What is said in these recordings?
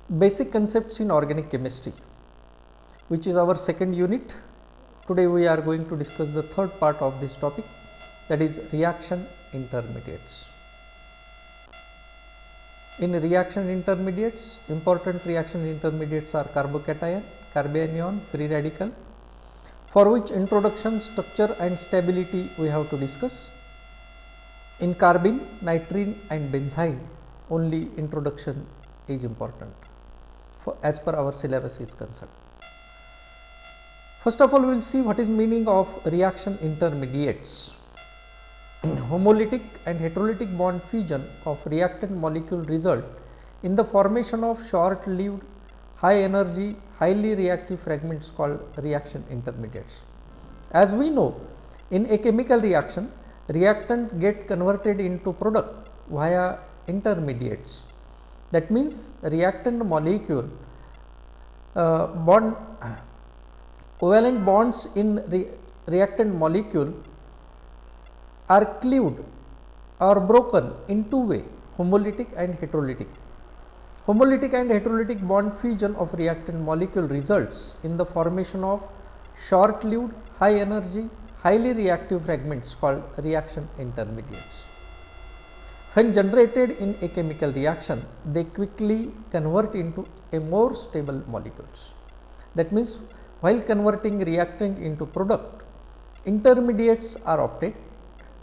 Basic concepts in organic chemistry, which is our second unit. Today we are going to discuss the third part of this topic, that is reaction intermediates. In reaction intermediates, important reaction intermediates are carbocation, carbanion, free radical, for which introduction, structure and stability we have to discuss. In carbene, nitrene and benzene, only introduction is important as per our syllabus is concerned. First of all, we will see what is meaning of reaction intermediates. Homolytic and heterolytic bond fusion of reactant molecule result in the formation of short-lived, high-energy, highly reactive fragments called reaction intermediates. As we know, in a chemical reaction, reactant get converted into product via intermediates. That means reactant molecule covalent bonds in reactant molecule are cleaved or broken in two ways, homolytic and heterolytic. Homolytic and heterolytic bond fusion of reactant molecule results in the formation of short-lived, high energy, highly reactive fragments called reaction intermediates. When generated in a chemical reaction, they quickly convert into a more stable molecules. That means while converting reactant into product, intermediates are obtained.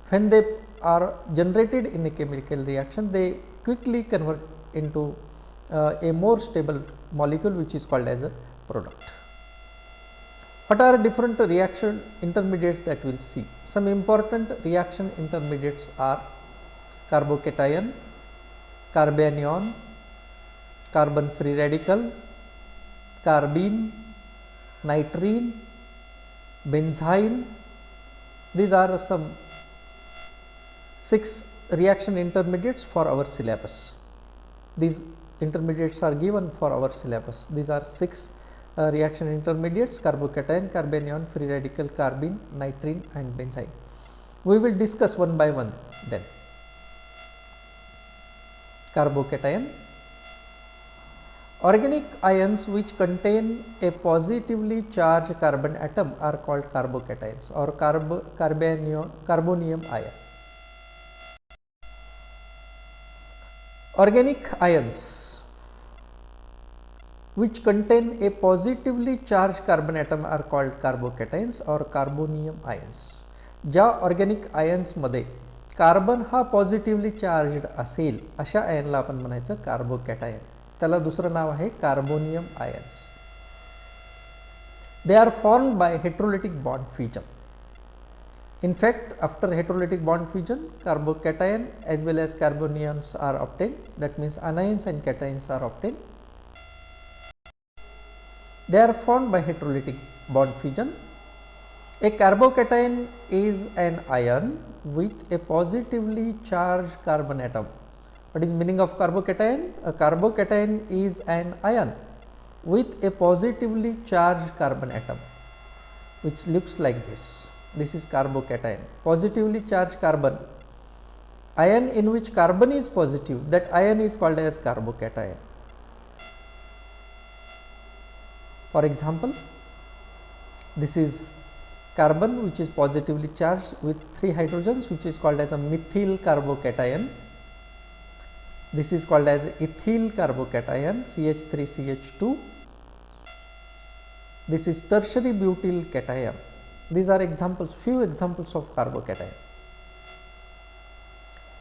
When they are generated in a chemical reaction, they quickly convert into a more stable molecule, which is called as a product. What are different reaction intermediates that we will see? Some important reaction intermediates are carbocation, carbanion, carbon free radical, carbene, nitrene, benzene. These are some 6 reaction intermediates for our syllabus. These intermediates are given for our syllabus. These are 6 reaction intermediates: carbocation, carbanion, free radical, carbene, nitrene and benzene. We will discuss one by one then. Carbocation. Organic ions which contain a positively charged carbon atom are called carbocations or carbonium ion. Organic ions which contain a positively charged carbon atom are called carbocations or carbonium ions. ज्या organic ions मध्ये carbon हा positively charged असेल अशा आयनला आपण म्हणायचं carbocation. त्याला दुसरं नाव आहे carbonium ions. They are formed by heterolytic bond fusion. In fact, after heterolytic bond fusion, carbocation as well as carbanions are obtained. That means anions and cations are obtained. They are formed by heterolytic bond fusion. A carbocation is an ion with a positively charged carbon atom. What is meaning of carbocation? A carbocation is an ion with a positively charged carbon atom, which looks like this. This is carbocation, positively charged carbon. Ion in which carbon is positive, that ion is called as carbocation. For example, this is carbon which is positively charged with 3 hydrogens, which is called as a methyl carbocation. This is called as ethyl carbocation, CH3CH2. This is tertiary butyl cation. These are examples, few examples of carbocation.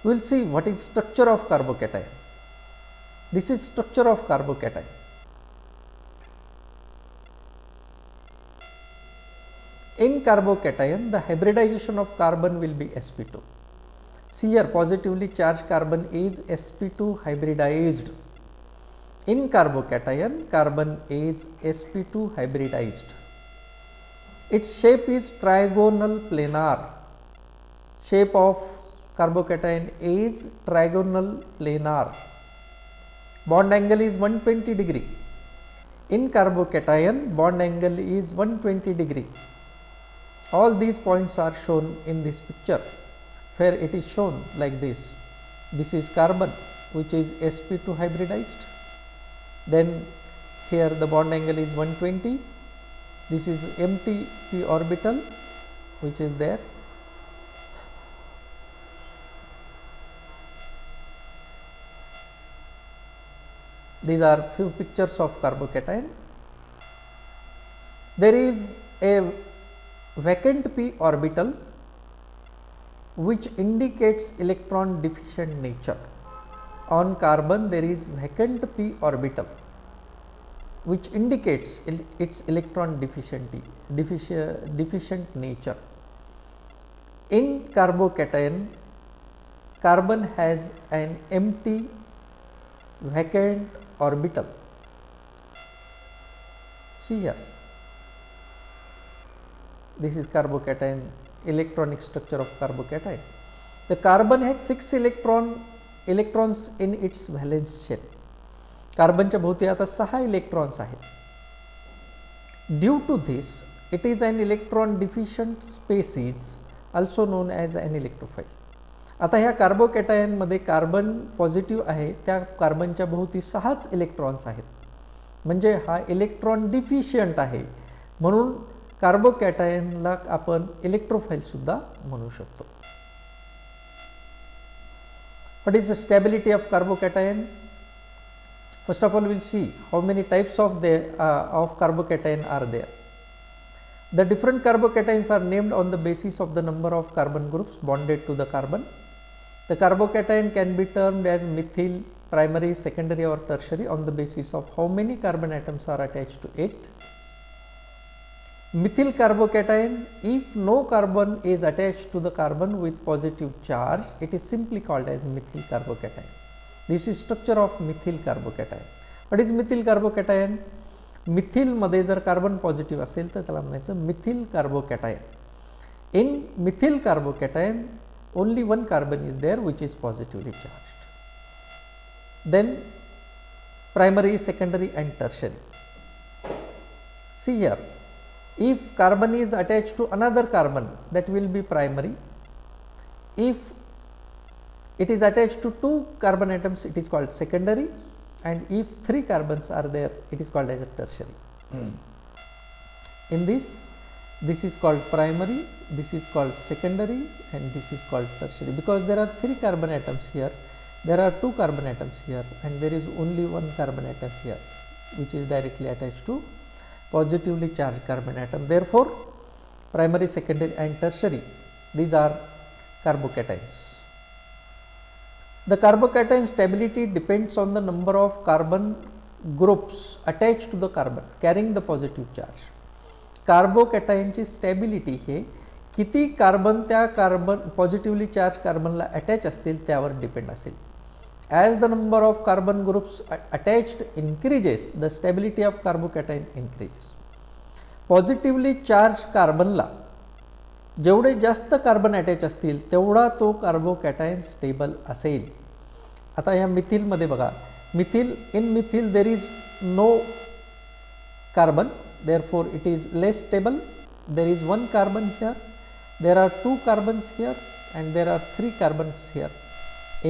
We will see what is structure of carbocation. This is structure of carbocation. In carbocation, the hybridization of carbon will be sp2. See here, positively charged carbon is sp2 hybridized. In carbocation, carbon is sp2 hybridized. Its shape is trigonal planar. Shape of carbocation is trigonal planar. Bond angle is 120 degree. In carbocation, bond angle is 120 degree. All these points are shown in this picture, where it is shown like this. This is carbon, which is sp2 hybridized. Then here the bond angle is 120. This is empty p orbital which is there. These are few pictures of carbocation. There is a vacant p orbital which indicates electron deficient nature. On carbon there is vacant p orbital which indicates its electron deficient nature. In carbocation, carbon has an empty vacant orbital. See here, this is carbocation, electronic structure of carbocation. The carbon has 6 electrons in its valence shell. कार्बनच्या भोवती आता 6 electrons आहेत. Due to this it is an electron deficient species also known as an electrophile. आता ह्या कार्बोकॅटायनमध्ये carbon positive आहे, त्या कार्बनच्या भोवती 6च electrons आहेत, म्हणजे हा इलेक्ट्रॉन डिफिशियंट आहे, म्हणून कार्बोकॅटायनला आपण इलेक्ट्रोफाईल सुद्धा म्हणू शकतो. What is the stability of carbocation? First of all, we will see how many types of carbocation are there. The different carbocations are named on the basis of the number of carbon groups bonded to the carbon. The carbocation can be termed as methyl, primary, secondary or tertiary on the basis of how many carbon atoms are attached to it. Methyl carbocation, if no carbon is attached to the carbon with positive charge, it is simply called as methyl carbocation. This is structure of methyl carbocation. What is methyl carbocation? Methyl मध्ये जर carbon positive असेल तर त्याला म्हणायचं methyl carbocation. In methyl carbocation only one carbon is there which is positively charged. Then primary, secondary and tertiary. See here, if carbon is attached to another carbon, that will be primary. If it is attached to 2 carbon atoms, it is called secondary, and if 3 carbons are there, it is called as a tertiary. In this is called primary, this is called secondary and this is called tertiary, because there are 3 carbon atoms here, there are 2 carbon atoms here and there is only 1 carbon atom here which is directly attached to positively charged carbon atom. Therefore, primary, secondary and tertiary, these are carbocations. The carbocation stability depends on the number of carbon groups attached to the carbon carrying the positive charge. कार्बोकॅटायनची stability हे किती carbon त्या carbon positively charge कार्बनला attach असतील त्यावर depend असेल. As the number of carbon groups attached increases, the stability of carbocation increases. Positively charge कार्बनला जेवढे जास्त कार्बन अटॅच असतील तेवढा तो कार्बोकॅटायन स्टेबल असेल. आता ह्या मिथिलमध्ये बघा, in methyl there is no carbon, therefore it is less stable. There is 1 carbon here, there are 2 carbons here and there are 3 carbons here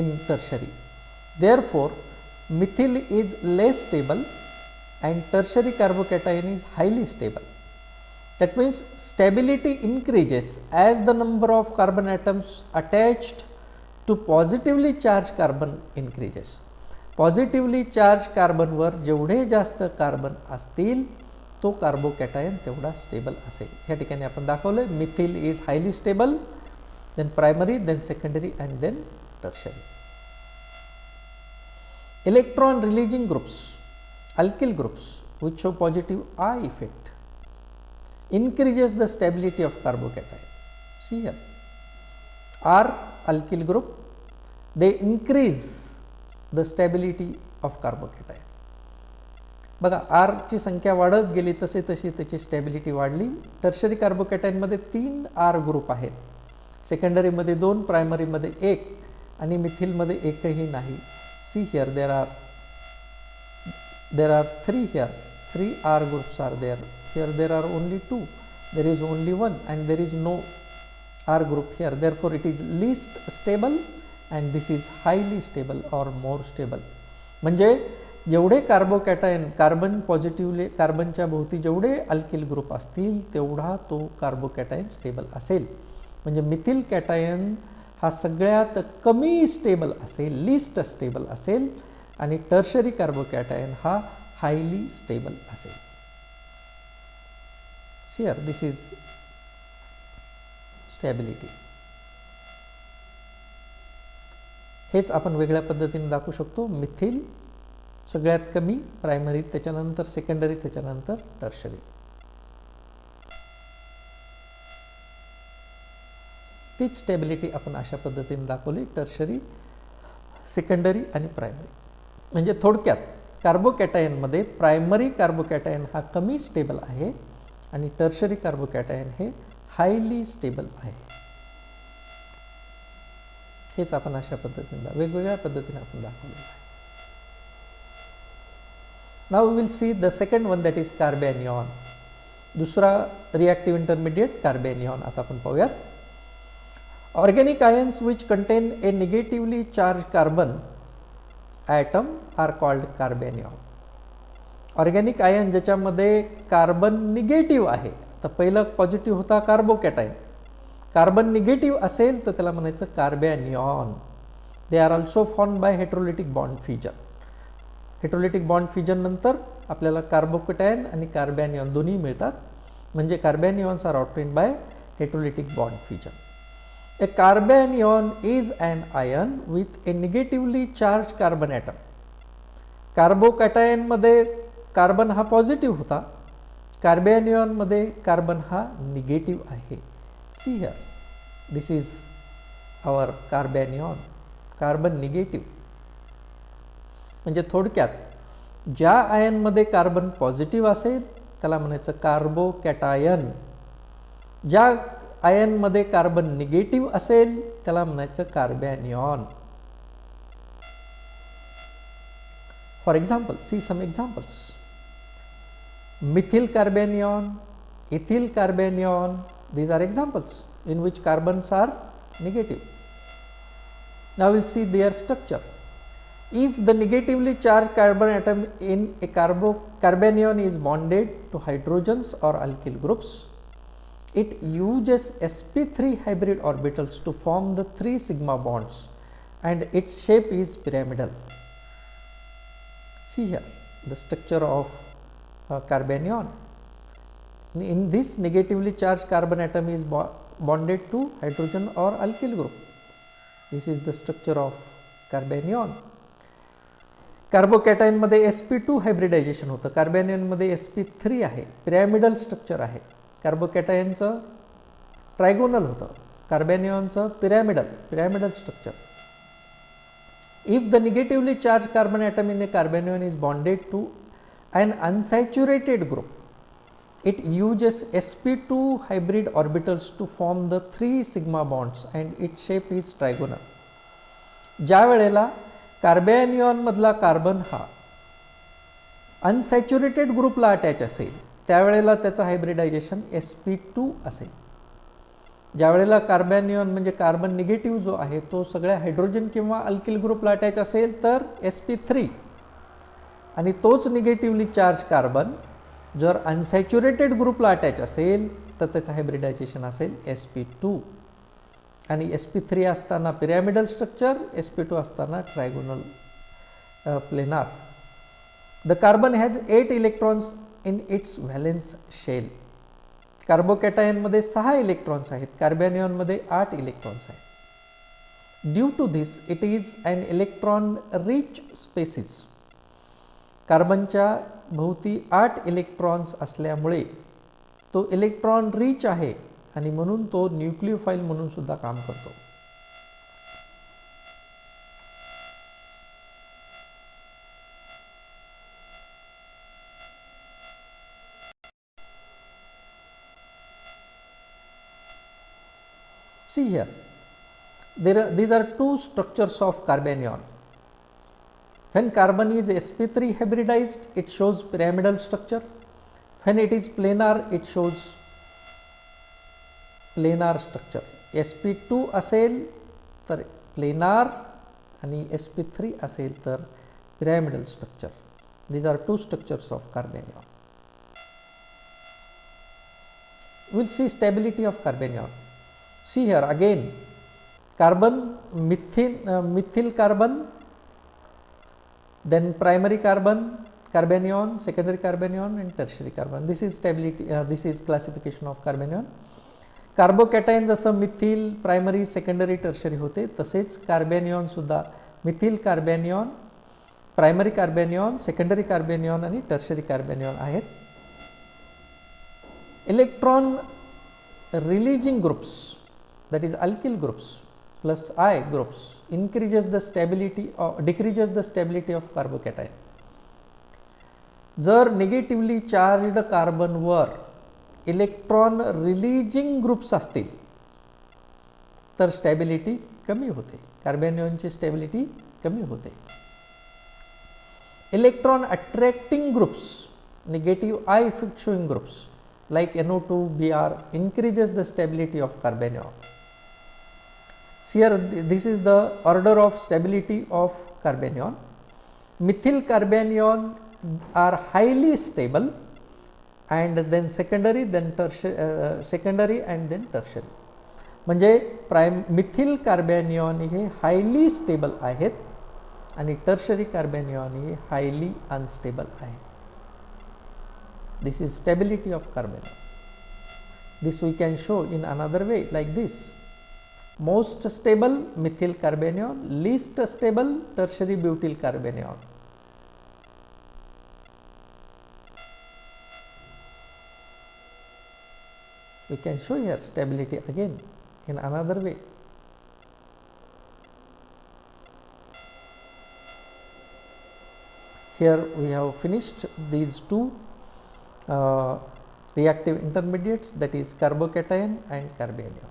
in tertiary. Therefore, methyl is less stable and tertiary carbocation is highly stable. That means stability increases as the number of carbon atoms attached to positively charged carbon increases. Positively charged carbon वर जेवढे जास्त carbon असतील तो carbocation तेवढा stable असेल. या ठिकाणी आपण दाखवलं methyl is highly stable, then primary, then secondary and then tertiary. Electron releasing groups, alkyl groups which show positive I effect increases the stability of carbocation. See here, R alkyl group, they increase the stability of carbocation. बघा, R ची संख्या वाढत गेली तसे तशी त्याची stability वाढली. Tertiary कार्बोकॅटायनमध्ये 3 R group आहेत, सेकंडरीमध्ये 2, प्रायमरीमध्ये 1 आणि मिथिलमध्ये एकही नाही. See here there are 3 here, 3 R groups are there. Here there are only 2, there is only 1 and there is no R group here. Therefore, it is least stable and this is highly stable or more stable. म्हणजे जेवढे carbocation carbon positively कार्बनच्या भोवती जेवढे alkyl group असतील तेवढा तो carbocation stable असेल. म्हणजे Mithil cation हा सगळ्यात कमी स्टेबल असेल, लिस्ट स्टेबल असेल आणि टर्शरी कार्बोकॅटायन हा हायली स्टेबल असेल. Here this is stability. हेच आपण वेगळ्या पद्धतीने दाखवू शकतो. मिथिल सगळ्यात कमी, प्रायमरी त्याच्यानंतर सेकंडरी, त्याच्यानंतर टर्शरी. तीच स्टॅबिलिटी आपण अशा पद्धतीने दाखवली, टर्शरी, सेकंडरी आणि प्रायमरी. म्हणजे थोडक्यात कार्बोकॅटायनमध्ये प्रायमरी कार्बोकॅटायन हा कमी स्टेबल आहे आणि टर्शरी कार्बोकॅटायन हे हायली स्टेबल आहे. हेच आपण अशा पद्धतीने वेगवेगळ्या पद्धतीने आपण दाखवलेलं आहे. Now we will see the second one, that is carbanion. दुसरा रिॲक्टिव्ह इंटरमिडिएट कार्बॅनियॉन आता आपण पाहूयात. Organic ions which contain a negatively charge carbon atom are called carbanion. Organic ion ज्याच्यामध्ये कार्बन निगेटिव्ह आहे, तर पहिलं पॉझिटिव्ह होता कार्बोकॅटायन, कार्बन निगेटिव्ह असेल तर त्याला म्हणायचं carbanion. They are also formed by heterolytic bond fusion. Heterolytic bond fusion नंतर आपल्याला कार्बोकॅटायन आणि कार्बॅनियॉन दोन्ही मिळतात. म्हणजे carbanions are obtained by heterolytic bond fusion. A carbanion is an ion with a negatively charge carbon atom. कार्बोकॅटायनमध्ये carbon हा positive होता, कार्बॅनियॉनमध्ये कार्बन हा निगेटिव्ह आहे. See here, this is our carbanion, carbon negative. म्हणजे थोडक्यात ज्या आयनमध्ये कार्बन पॉझिटिव्ह असेल त्याला म्हणायचं कार्बोकॅटायन, ज्या आयनमध्ये कार्बन निगेटिव्ह असेल त्याला म्हणायचं carbanion. For example, see some examples. Methyl carbanion, ethyl carbanion, these are examples in which carbons are negative. Now we'll see their structure. If the negatively charged carbon atom in a carbanion is bonded to hydrogens or alkyl groups, it uses sp3 hybrid orbitals to form the 3 sigma bonds and its shape is pyramidal. See here the structure of carbanion. In this negatively charged carbon atom is bonded to hydrogen or alkyl group. This is the structure of carbanion. Carbocation मध्ये sp2 hybridisation होतं, कार्बॅनियन मध्ये sp3 आहे. Pyramidal structure आहे. कार्बोकॅटायनचं trigonal होतं, कार्बॅनियनचं pyramidal structure. If the negatively charge carbon atom in a carbanion is bonded to an unsaturated group, it uses sp2 hybrid orbitals to form the 3 sigma bonds and its shape is trigonal. ज्या वेळेला कार्बॅनियॉन मधला carbon हा unsaturated ग्रुपला attach असेल त्यावेळेला त्याचं hybridisation sp2 असेल. ज्या वेळेला कार्बॅनियॉन म्हणजे कार्बन निगेटिव्ह जो आहे तो सगळ्या हायड्रोजन किंवा अल्किल ग्रुपला अटॅच असेल तर sp3, आणि तोच निगेटिव्हली चार्ज कार्बन जर अनसॅच्युरेटेड ग्रुपला अटॅच असेल तर त्याचं हायब्रिडायझेशन असेल sp2. आणि sp3 असताना पिरॅमिडल स्ट्रक्चर, sp2 असताना trigonal planar. The carbon has 8 electrons in its valence shell. कार्बोकॅटायनमध्ये 6 इलेक्ट्रॉन्स आहेत, कार्बॅनियॉनमध्ये 8 इलेक्ट्रॉन्स आहेत. Due to this it is an electron rich species. कार्बनच्या भोवती 8 इलेक्ट्रॉन्स असल्यामुळे तो इलेक्ट्रॉन रिच आहे आणि म्हणून तो न्यूक्लियोफाइल म्हणून सुद्धा काम करतो. See here, these are two structures of carbanion. When carbon is sp3 hybridized, it shows pyramidal structure. When it is planar, it shows planar structure. sp2 असेल तर planar आणि sp3 असेल तर pyramidal structure. These are two structures of carbanion. We will see stability of carbanion. See here again, carbon, methyl carbon, then primary carbon, carbanion, secondary carbanion and tertiary carbon. This is stability, this is classification of carbanion. Carbocation जसं Mithil primary secondary tertiary होते तसेच कार्बॅनियॉन सुद्धा Mithil कार्बॅनियॉन, primary कार्बॅनियॉन, secondary कार्बॅनियॉन आणि tertiary कार्बॅनियॉन आहेत. Electron releasing groups, that is alkyl groups plus I groups increases the stability or decreases the stability of carbocation. जर negatively charged कार्बनवर electron releasing groups असतील तर स्टॅबिलिटी कमी होते, कार्बॅनियॉनची स्टॅबिलिटी कमी होते. Electron attracting groups, negative I effect showing groups like NO2, Br increases the stability of carbanion. Here this is the order of stability of carbanion. Methyl carbanion are highly stable and then secondary, then tertiary, secondary and then tertiary. म्हणजे मिथिल कार्बॅनियॉन हे highly stable आहेत आणि tertiary कार्बॅनियॉन हे highly unstable आहेत. This is stability of carbanion. This we can show in another way like this. Most stable methyl carbanion, least stable tertiary butyl carbanion. We can show here stability again in another way. Here we have finished these two reactive intermediates, that is carbocation and carbanion.